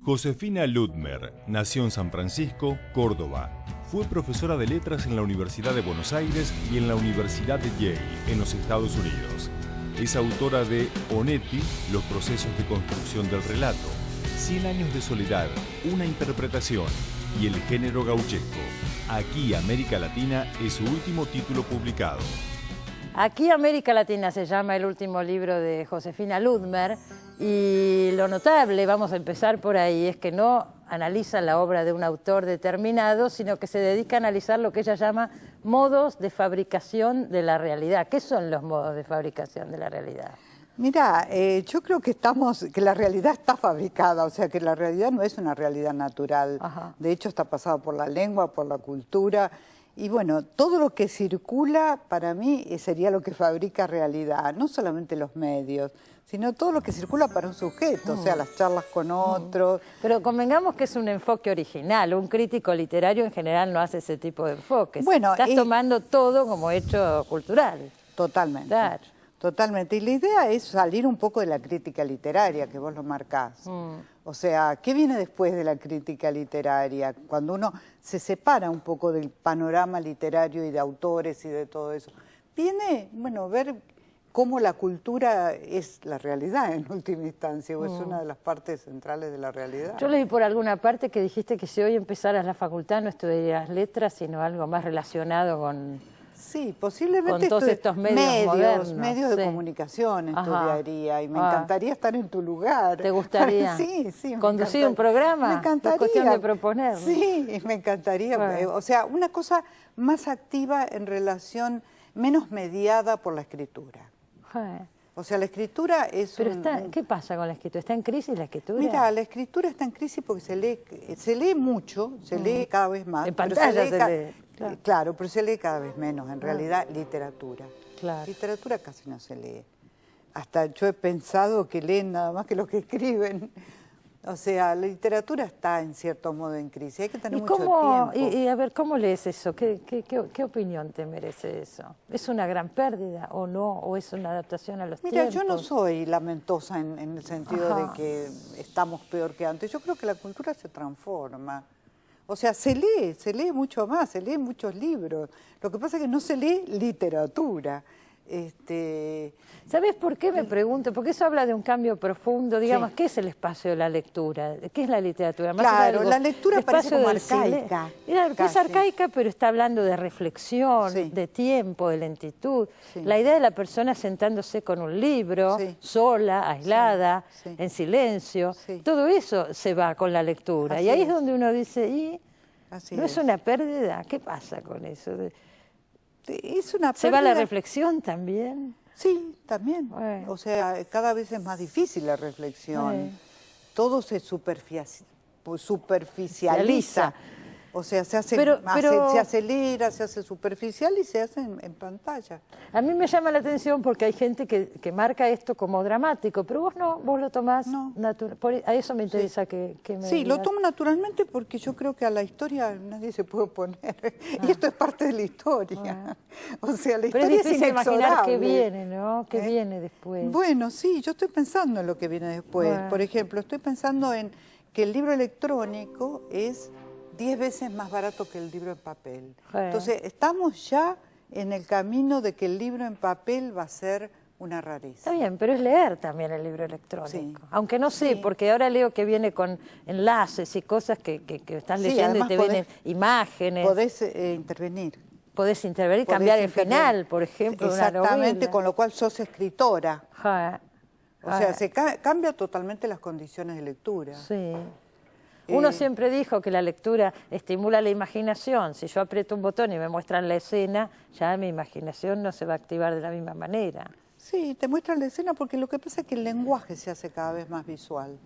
Josefina Ludmer nació en San Francisco, Córdoba. Fue profesora de letras en la Universidad de Buenos Aires y en la Universidad de Yale, en los Estados Unidos. Es autora de Onetti, Los procesos de construcción del relato, 100 años de soledad, una interpretación y El género gauchesco. Aquí América Latina es su último título publicado. Aquí América Latina se llama el último libro de Josefina Ludmer, y lo notable, vamos a empezar por ahí, es que no analiza la obra de un autor determinado, sino que se dedica a analizar lo que ella llama modos de fabricación de la realidad. ¿Qué son los modos de fabricación de la realidad? Mira, yo creo que la realidad está fabricada, o sea que la realidad no es una realidad natural. Ajá. De hecho está pasada por la lengua, por la cultura, y bueno, todo lo que circula para mí sería lo que fabrica realidad, no solamente los medios, sino todo lo que circula para un sujeto, o sea, las charlas con otros. Pero convengamos que es un enfoque original, un crítico literario en general no hace ese tipo de enfoques. Bueno, estás tomando todo como hecho cultural. Totalmente. Claro. Totalmente. Y la idea es salir un poco de la crítica literaria, que vos lo marcás. O sea, ¿qué viene después de la crítica literaria? Cuando uno se separa un poco del panorama literario y de autores y de todo eso. Viene, bueno, ver cómo la cultura es la realidad en última instancia, o es una de las partes centrales de la realidad. Yo leí por alguna parte que dijiste que si hoy empezaras la facultad no estudiarías letras, sino algo más relacionado con... Sí, posiblemente con todos estos medios modernos, medios de comunicación estudiaría, y me encantaría estar en tu lugar. ¿Te gustaría? Sí, sí. ¿Conducir un programa? Me encantaría. Es cuestión de proponer. Sí, me encantaría. Bueno. O sea, una cosa más activa en relación, menos mediada por la escritura. O sea, la escritura es ¿qué pasa con la escritura? ¿Está en crisis la escritura? Mira, la escritura está en crisis porque se lee mucho, se lee cada vez más. En pantalla se lee. Claro, pero se lee cada vez menos, en realidad, literatura. Claro. Literatura casi no se lee. Hasta yo he pensado que leen nada más que los que escriben. O sea, la literatura está en cierto modo en crisis, hay que tener mucho tiempo. Y a ver, ¿cómo lees eso? ¿Qué opinión te merece eso? ¿Es una gran pérdida o no? ¿O es una adaptación a los tiempos? Mira, yo no soy lamentosa en el sentido de que estamos peor que antes. Yo creo que la cultura se transforma. O sea, se lee mucho más, se leen muchos libros. Lo que pasa es que no se lee literatura. ¿Sabes por qué me pregunto? Porque eso habla de un cambio profundo, digamos, ¿qué es el espacio de la lectura? ¿Qué es la literatura? Más claro, la lectura parece como arcaica. Es arcaica, pero está hablando de reflexión, de tiempo, de lentitud. La idea de la persona sentándose con un libro, sola, aislada, en silencio, todo eso se va con la lectura. Y ahí es donde uno dice, ¿no es una pérdida? ¿Qué pasa con eso? Es una pérdida. ¿Se va la reflexión también? Sí, también. O sea, cada vez es más difícil la reflexión. Todo se superficializa. O sea, se acelera, se hace superficial y se hace en pantalla. A mí me llama la atención porque hay gente que marca esto como dramático, pero vos no, vos lo tomás natural. A eso me interesa que me Sí, digas. lo tomo naturalmente porque yo creo que a la historia nadie se puede oponer. Y esto es parte de la historia. O sea, la historia es inexorable. Imaginar qué viene, ¿no? ¿Qué viene después? Bueno, sí, yo estoy pensando en lo que viene después. Por ejemplo, estoy pensando en que el libro electrónico es 10 veces más barato que el libro en papel. Entonces, estamos ya en el camino de que el libro en papel va a ser una rareza. Está bien, pero es leer también el libro electrónico. Aunque no sé, porque ahora leo que viene con enlaces y cosas que estás leyendo y te vienen imágenes. Podés intervenir. Podés intervenir, cambiar el final, por ejemplo, de una novela. Exactamente, con lo cual sos escritora. O sea, se cambia totalmente las condiciones de lectura. Sí. Uno siempre dijo que la lectura estimula la imaginación. Si yo aprieto un botón y me muestran la escena, ya mi imaginación no se va a activar de la misma manera. Sí, te muestran la escena porque lo que pasa es que el lenguaje se hace cada vez más visual.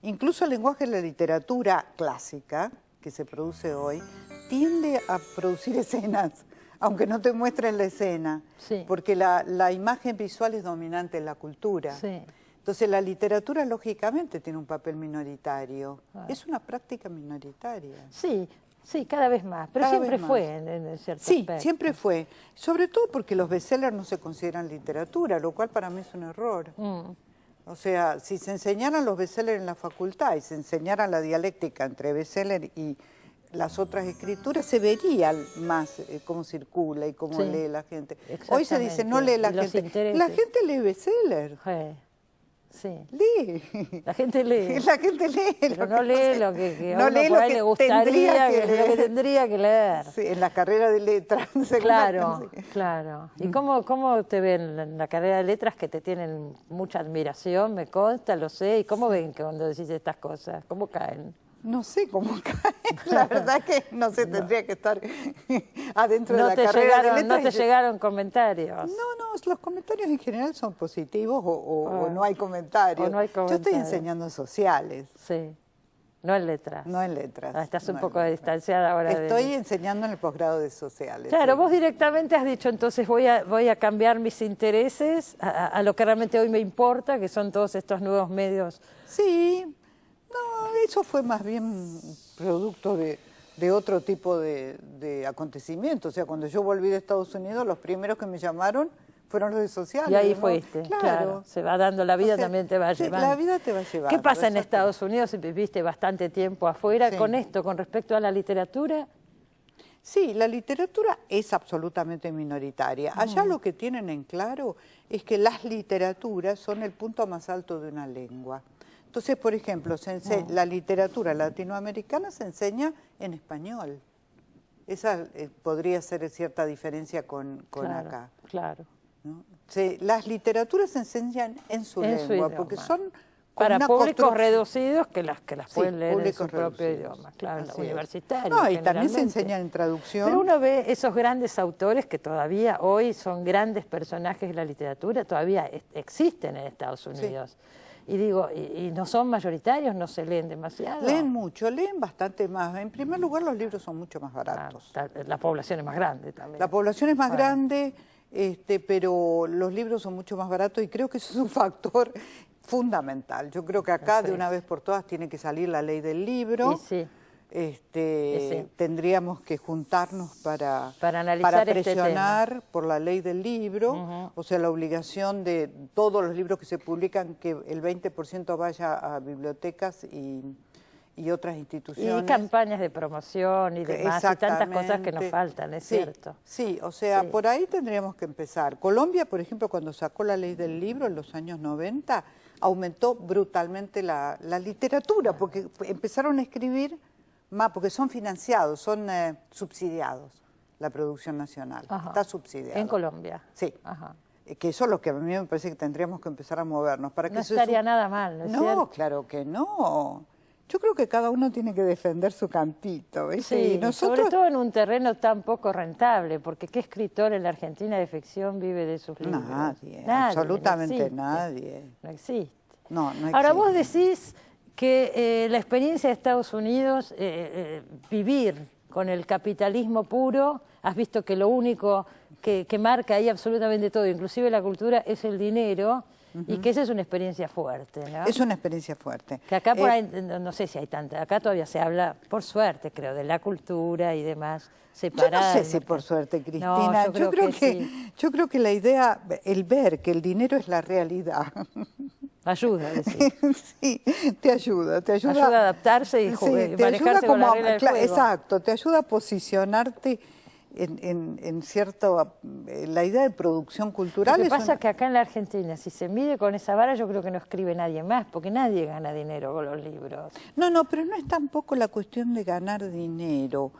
Incluso el lenguaje de la literatura clásica, que se produce hoy, tiende a producir escenas, aunque no te muestren la escena, porque la imagen visual es dominante en la cultura. Entonces la literatura lógicamente tiene un papel minoritario. Es una práctica minoritaria. Sí, cada vez más, pero siempre fue en cierto aspecto. Sí, siempre fue. Sobre todo porque los bestsellers no se consideran literatura, lo cual para mí es un error. O sea, si se enseñaran los bestsellers en la facultad y se enseñara la dialéctica entre bestseller y las otras escrituras, se vería más cómo circula y cómo lee la gente. Hoy se dice, no lee la gente. La gente lee bestseller. Sí. Lee. La gente lee. La gente lee. Pero no lee lo que no lee por lo ahí que le gustaría, lo que tendría que leer. Sí, en la carrera de letras. Claro, claro. ¿Y cómo te ven en la carrera de letras, que te tienen mucha admiración, me consta, lo sé? ¿Y cómo ven que cuando decís estas cosas? ¿Cómo caen? No sé cómo caen, la verdad que no sé, tendría que estar adentro de la carrera de letras. ¿No te llegaron comentarios? No, los comentarios en general son positivos o no hay comentarios. Yo estoy enseñando sociales. Sí, no en letras. No en letras. Estás un poco distanciada ahora. Estoy enseñando en el posgrado de sociales. Claro, vos directamente has dicho, entonces voy a cambiar mis intereses a lo que realmente hoy me importa, que son todos estos nuevos medios. Sí. No, eso fue más bien producto de otro tipo de acontecimientos. O sea, cuando yo volví de Estados Unidos, los primeros que me llamaron fueron los de sociales. Y ahí fuiste, claro. Se va dando, la vida también te va llevando. La vida te va llevando. ¿Qué pasa en Estados Unidos si viviste bastante tiempo afuera con esto, con respecto a la literatura? Sí, la literatura es absolutamente minoritaria. Allá lo que tienen en claro es que las literaturas son el punto más alto de una lengua. Entonces, por ejemplo, la literatura latinoamericana se enseña en español. Esa podría ser cierta diferencia con acá. Claro. ¿No? Las literaturas se enseñan en su lengua, porque son para públicos reducidos que las pueden leer en su propio idioma, claro, universitarios. No, y también se enseñan en traducción. Pero uno ve esos grandes autores que todavía hoy son grandes personajes de la literatura, todavía existen en Estados Unidos. Sí. Y digo, ¿y no son mayoritarios? ¿No se leen demasiado? Leen mucho, leen bastante más. En primer lugar, los libros son mucho más baratos. La población es más grande también. La población es más grande, pero los libros son mucho más baratos y creo que eso es un factor fundamental. Yo creo que acá de una vez por todas tiene que salir la ley del libro. Tendríamos que juntarnos para presionar por la ley del libro, o sea, la obligación de todos los libros que se publican, que el 20% vaya a bibliotecas y otras instituciones. Y campañas de promoción y demás, y tantas cosas que nos faltan, es cierto. Sí, o sea, por ahí tendríamos que empezar. Colombia, por ejemplo, cuando sacó la ley del libro en los años 90, aumentó brutalmente la literatura, porque empezaron a escribir más, porque son financiados, son subsidiados, la producción nacional. Está subsidiada. En Colombia. Sí. Que eso es lo que a mí me parece que tendríamos que empezar a movernos. Para que no estaría nada mal, ¿no es cierto? No, claro que no. Yo creo que cada uno tiene que defender su campito. Sí, sobre todo en un terreno tan poco rentable, porque ¿qué escritor en la Argentina de ficción vive de sus libros? Nadie, absolutamente nadie. No existe. No existe. Ahora vos decís que la experiencia de Estados Unidos, vivir con el capitalismo puro, has visto que lo único que marca ahí absolutamente todo, inclusive la cultura, es el dinero, y que esa es una experiencia fuerte, ¿no? Es una experiencia fuerte. Que acá por ahí, no sé si hay tanta, acá todavía se habla, por suerte creo, de la cultura y demás, separada. Yo no sé si por suerte, Cristina. No, yo creo que la idea, el ver que el dinero es la realidad. Ayuda, decir. Sí, te ayuda. Ayuda a adaptarse y manejarse con la regla del juego. Exacto, te ayuda a posicionarte en cierto, la idea de producción cultural. Lo que pasa es que acá en la Argentina, si se mide con esa vara, yo creo que no escribe nadie más, porque nadie gana dinero con los libros. No, pero no es tampoco la cuestión de ganar dinero.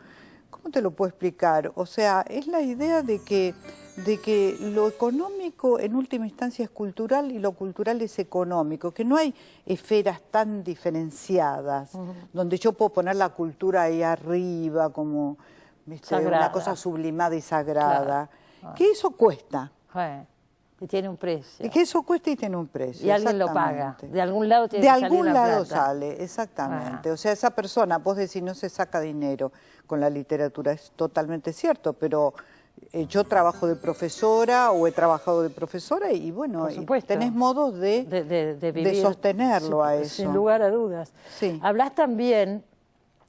¿Cómo te lo puedo explicar? O sea, es la idea de que lo económico en última instancia es cultural y lo cultural es económico, que no hay esferas tan diferenciadas, donde yo puedo poner la cultura ahí arriba como una cosa sublimada y sagrada, que eso cuesta. Y tiene un precio. Y que eso cuesta y tiene un precio. Y alguien lo paga. De algún lado tiene que salir la plata. De algún lado sale, exactamente. O sea, esa persona, vos decís, no se saca dinero con la literatura, es totalmente cierto, pero yo trabajo de profesora o he trabajado de profesora y bueno, tenés modos de sostenerlo a eso. Sin lugar a dudas. Sí. Hablás también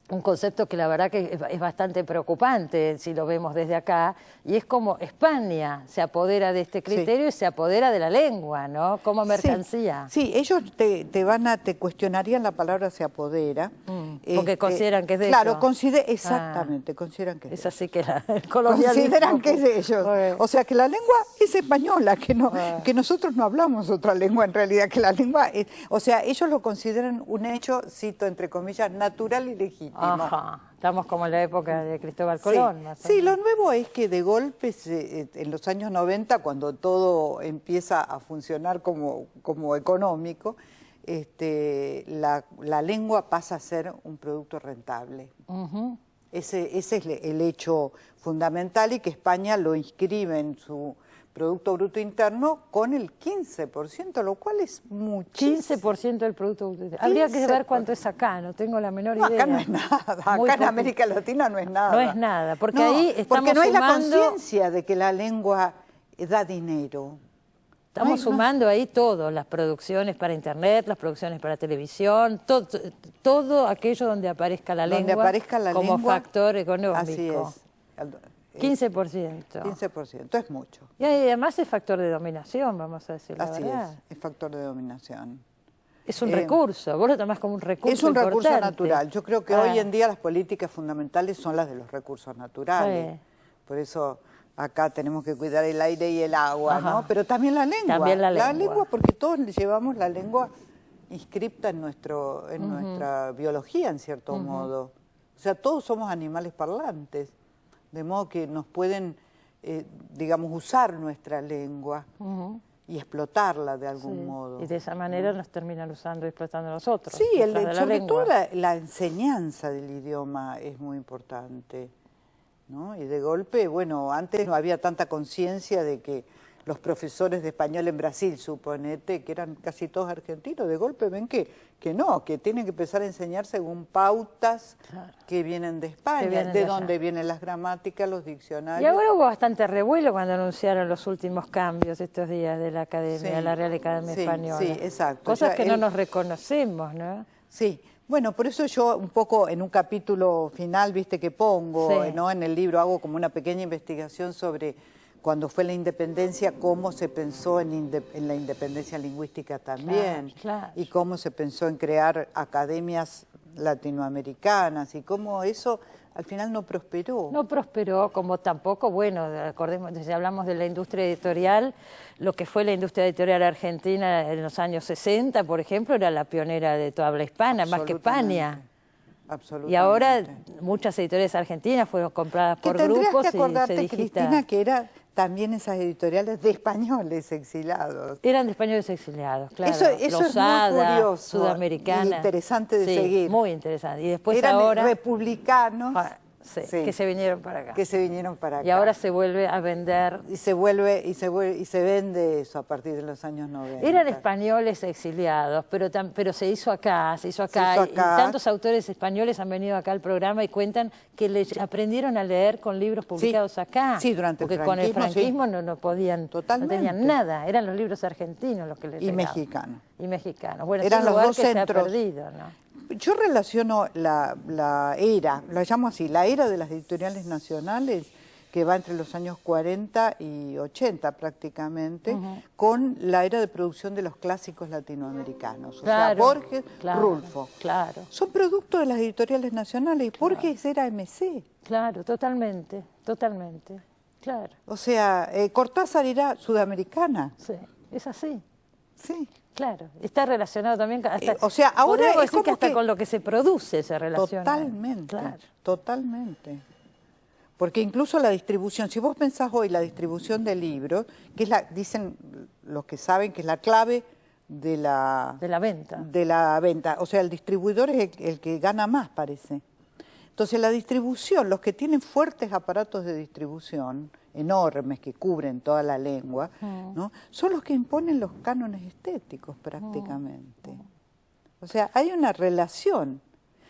un concepto que la verdad que es bastante preocupante si lo vemos desde acá, y es como España se apodera de este criterio y se apodera de la lengua, ¿no? Como mercancía. Sí, ellos te cuestionarían la palabra se apodera. Porque consideran que es de ellos. Claro, exactamente, consideran que es es así que el colonialismo. Consideran que es de ellos. O sea, que la lengua es española, que nosotros no hablamos otra lengua en realidad, que la lengua es... O sea, ellos lo consideran un hecho, cito entre comillas, natural y legítimo. Ajá. Estamos como en la época de Cristóbal Colón. Sí, lo nuevo es que de golpe, en los años 90, cuando todo empieza a funcionar como económico, la lengua pasa a ser un producto rentable. Ese es el hecho fundamental, y que España lo inscribe en su Producto Bruto Interno con el 15%, lo cual es muchísimo. 15% del Producto Bruto Interno. Habría que ver cuánto es acá, no tengo la menor idea. Acá no es nada, acá en América Latina no es nada. No es nada, porque ahí estamos porque no sumando... hay la conciencia de que la lengua da dinero. Estamos sumando ahí todo, las producciones para internet, las producciones para televisión, todo aquello donde aparezca la lengua como factor económico. Así es. 15%. 15%, es mucho. Y además es factor de dominación, vamos a decir la verdad. Así es factor de dominación. Es un recurso, vos lo tomás como un recurso Es un importante. recurso natural. Yo creo que hoy en día las políticas fundamentales son las de los recursos naturales. Sí. Por eso acá tenemos que cuidar el aire y el agua, ¿no? Pero también la lengua. También la lengua. Porque todos llevamos la lengua inscripta en nuestra biología, en cierto modo. O sea, todos somos animales parlantes, de modo que nos pueden, digamos, usar nuestra lengua y explotarla de algún modo. Y de esa manera nos terminan usando y explotando a nosotros. Sí, sobre todo la enseñanza del idioma es muy importante, ¿no? Y de golpe, bueno, antes no había tanta conciencia de que los profesores de español en Brasil, suponete, que eran casi todos argentinos, de golpe ven que no, que tienen que empezar a enseñar según pautas que vienen de España, de dónde vienen las gramáticas, los diccionarios. Y ahora hubo bastante revuelo cuando anunciaron los últimos cambios estos días de la Academia, la Real Academia Española. Sí, exacto. Cosas que no nos reconocemos, ¿no? Sí. Bueno, por eso yo un poco en un capítulo final, viste, que pongo, ¿no? En el libro hago como una pequeña investigación sobre cuando fue la independencia, cómo se pensó en la independencia lingüística también, y cómo se pensó en crear academias latinoamericanas, y cómo eso al final no prosperó. No prosperó, como tampoco, bueno, acordemos, si hablamos de la industria editorial, lo que fue la industria editorial argentina en los años 60, por ejemplo, era la pionera de toda habla hispana, más que España. Absolutamente. Y ahora muchas editoriales argentinas fueron compradas por grupos que acordarte, y se digita... Cristina, que era también esas editoriales de españoles exiliados. Eran de españoles exiliados, claro. Eso Lozada, es muy curioso, Sudamericana. Interesante de seguir. Muy interesante. Y después eran ahora... republicanos. que se vinieron para acá. Que se vinieron para acá. Y ahora se vuelve a vender. Y se vende eso a partir de los años 90. Eran españoles exiliados, pero se hizo acá, y tantos autores españoles han venido acá al programa y cuentan que aprendieron a leer con libros publicados acá. Sí, durante el franquismo. Porque con el franquismo no podían, no tenían nada, eran los libros argentinos los que les llegaban. Mexicanos. Y mexicanos. Bueno, eran es un los lugar dos que centros. Se ha perdido, ¿no? Yo relaciono la era, la llamo así, la era de las editoriales nacionales, que va entre los años 40 y 80 prácticamente, con la era de producción de los clásicos latinoamericanos. O sea, Borges, Rulfo. Claro. Son productos de las editoriales nacionales. Borges era MC. Claro, totalmente, claro. O sea, Cortázar era sudamericana. Sí, es así. Sí. Claro, está relacionado también, o sea, ahora es como que hasta con lo que se produce se relaciona. Totalmente, totalmente. Porque incluso la distribución, si vos pensás hoy la distribución de libros, que es dicen los que saben que es la clave de la venta. De la venta, o sea, el distribuidor es el que gana más, parece. Entonces la distribución, los que tienen fuertes aparatos de distribución, enormes, que cubren toda la lengua, ¿no? Son los que imponen los cánones estéticos prácticamente. O sea, hay una relación.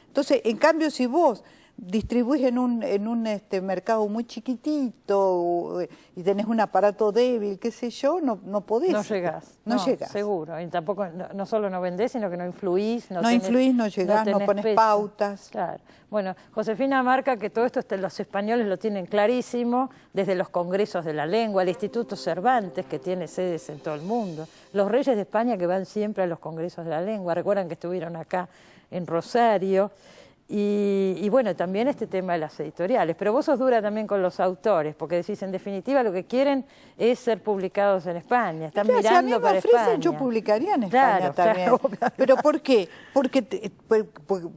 Entonces, en cambio, si vos distribuís en un mercado muy chiquitito y tenés un aparato débil, qué sé yo, no podés. No llegás. No llegás. Seguro. Y tampoco, no solo no vendés, sino que no influís. No influís, no llegás, no pones pautas. Claro. Bueno, Josefina marca que todo esto los españoles lo tienen clarísimo, desde los congresos de la lengua, el Instituto Cervantes, que tiene sedes en todo el mundo, los reyes de España que van siempre a los congresos de la lengua, recuerdan que estuvieron acá en Rosario. Y bueno, también este tema de las editoriales. Pero vos sos dura también con los autores, porque decís, en definitiva, lo que quieren es ser publicados en España. Están mirando para España. Yo publicaría en España también. Claro. ¿Pero por qué? Porque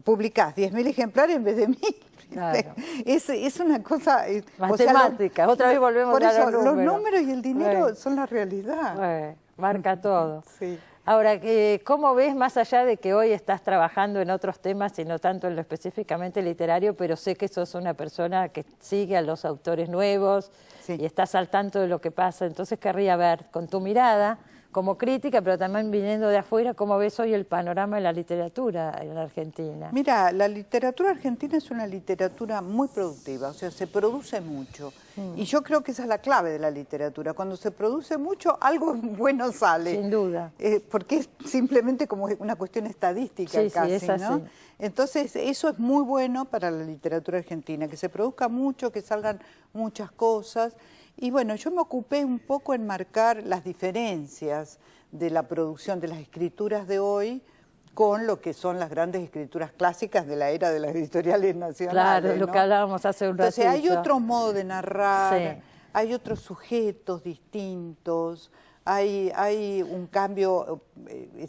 publicás 10.000 ejemplares en vez de 1.000. Claro. Es una cosa... Matemática, otra vez volvemos por a eso, los números. Los números y el dinero son la realidad. Marca todo. Sí. Ahora, ¿cómo ves, más allá de que hoy estás trabajando en otros temas y no tanto en lo específicamente literario, pero sé que sos una persona que sigue a los autores nuevos y estás al tanto de lo que pasa, entonces querría ver con tu mirada, como crítica, pero también viniendo de afuera, ¿cómo ves hoy el panorama de la literatura en la Argentina? Mira, la literatura argentina es una literatura muy productiva, o sea, se produce mucho. Y yo creo que esa es la clave de la literatura. Cuando se produce mucho, algo bueno sale. Sin duda. Porque es simplemente como una cuestión estadística casi, es así. ¿no? Entonces, eso es muy bueno para la literatura argentina, que se produzca mucho, que salgan muchas cosas. Y bueno, yo me ocupé un poco en marcar las diferencias de la producción de las escrituras de hoy con lo que son las grandes escrituras clásicas de la era de las editoriales nacionales. Claro, lo que hablábamos hace un ratito. Entonces hay otro modo de narrar, hay otros sujetos distintos, hay un cambio,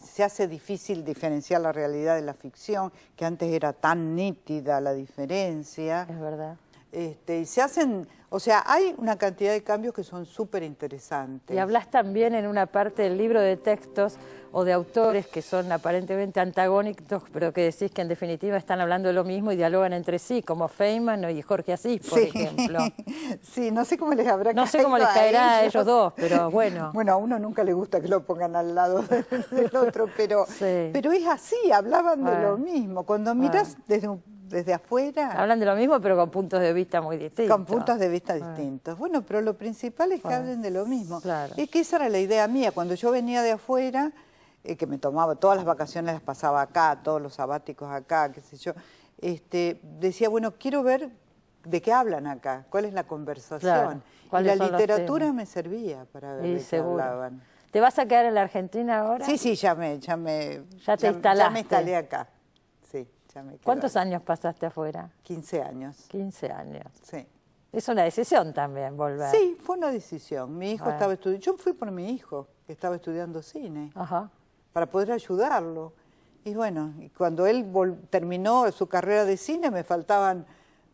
se hace difícil diferenciar la realidad de la ficción, que antes era tan nítida la diferencia. Es verdad. Y se hacen, o sea, hay una cantidad de cambios que son súper interesantes. Y hablas también en una parte del libro de textos o de autores que son aparentemente antagónicos, pero que decís que en definitiva están hablando de lo mismo y dialogan entre sí, como Feynman y Jorge Asís, por ejemplo. Sí, no sé cómo les habrá caído. No sé cómo les caerá a ellos dos, pero bueno. Bueno, a uno nunca le gusta que lo pongan al lado del otro, pero es así, hablaban de lo mismo. Cuando miras desde afuera... Hablan de lo mismo, pero con puntos de vista muy distintos. Con puntos de vista distintos. Bueno, pero lo principal es que hablen de lo mismo. Claro. Es que esa era la idea mía. Cuando yo venía de afuera, que me tomaba todas las vacaciones, las pasaba acá, todos los sabáticos acá, qué sé yo, decía, bueno, quiero ver de qué hablan acá, cuál es la conversación. Claro. Y la literatura me servía para ver de qué hablaban. ¿Te vas a quedar en la Argentina ahora? Sí, ya me instalé acá. Sí. ¿Cuántos años pasaste afuera? 15 años. 15 años. Sí. Es una decisión también volver. Sí, fue una decisión. Mi hijo estaba estudiando. Yo fui por mi hijo, que estaba estudiando cine, para poder ayudarlo. Y bueno, cuando él terminó su carrera de cine, me faltaban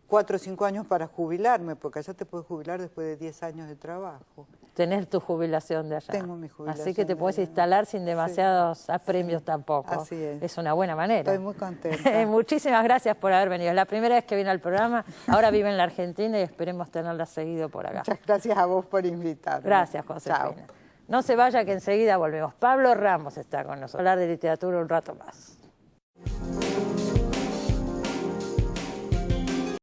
4 o 5 años para jubilarme, porque allá te puedes jubilar después de 10 años de trabajo. Tenés tu jubilación de allá. Tengo mi jubilación. Así que te puedes instalar sin demasiados apremios tampoco. Así es. Es una buena manera. Estoy muy contenta. Muchísimas gracias por haber venido. Es la primera vez que viene al programa. Ahora vive en la Argentina y esperemos tenerla seguido por acá. Muchas gracias a vos por invitarme. Gracias, Josefina. Chao. No se vaya que enseguida volvemos. Pablo Ramos está con nosotros. Hablar de literatura un rato más.